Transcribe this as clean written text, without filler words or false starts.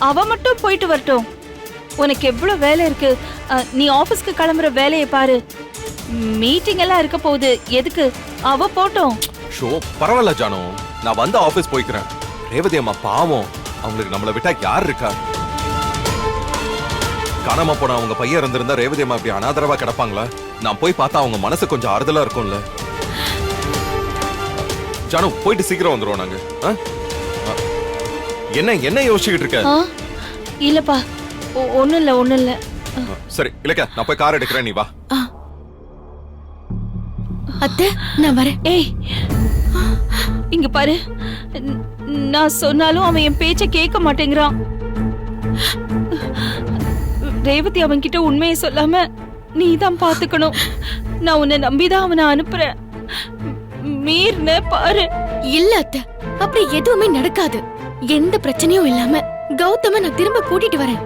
அவ மட்டும் போயிட்டு வரட்டும். உனக்கு எவ்வளவு வேலை இருக்கு. நீ ஆபீஸ்க்கு கிளம்புற வேலையை பாரு. மீட்டிங் எல்லாம் இருக்க போகுது, எதுக்கு? அவ போட்டோம். ஷோ பரவாயில்ல ஜானு, நான் வந்து ஆபீஸ் போய்க்கிறேன். ரேவதி அம்மா பாவம், அவங்களுக்கு நம்மளை விட்டா யார் இருக்கா? காணாம போன அவங்க பையன் இருந்திருந்தா ரேவதி அம்மா இப்படி அனாதரவா கிடப்பாங்களா? நான் போய் பார்த்தா அவங்க மனசு கொஞ்சம் ஆறுதலா இருக்கும்ல. ஜானு போயிட்டு சீக்கிரம் வந்துருவோம் நாங்க. என்ன என்ன யோசிச்சுக்கிட்டு இருக்க? இல்லப்பா, ஒண்ணும் இல்ல. சரி இலக்க, நான் போய் கார் எடுக்கிறேன், நீ வா. அத்தை நான் வரேன். ஏய் இங்க பாரு, நான் சொன்னாலும் அவன் என் பேச்ச கேட்க மாட்டேங்கிறான். ரேவதி அவன் கிட்ட உண்மையை சொல்லாம நீ தான் பாத்துக்கணும். நான் உன்னை நம்பிதான் அவனை அனுப்புறேன். மீர்ன பாரு. இல்ல அத்தை, அப்படி எதுவுமே நடக்காது. எந்த பிரச்சனையும் இல்லாம கௌதம நான் திரும்ப கூட்டிட்டு வரேன்.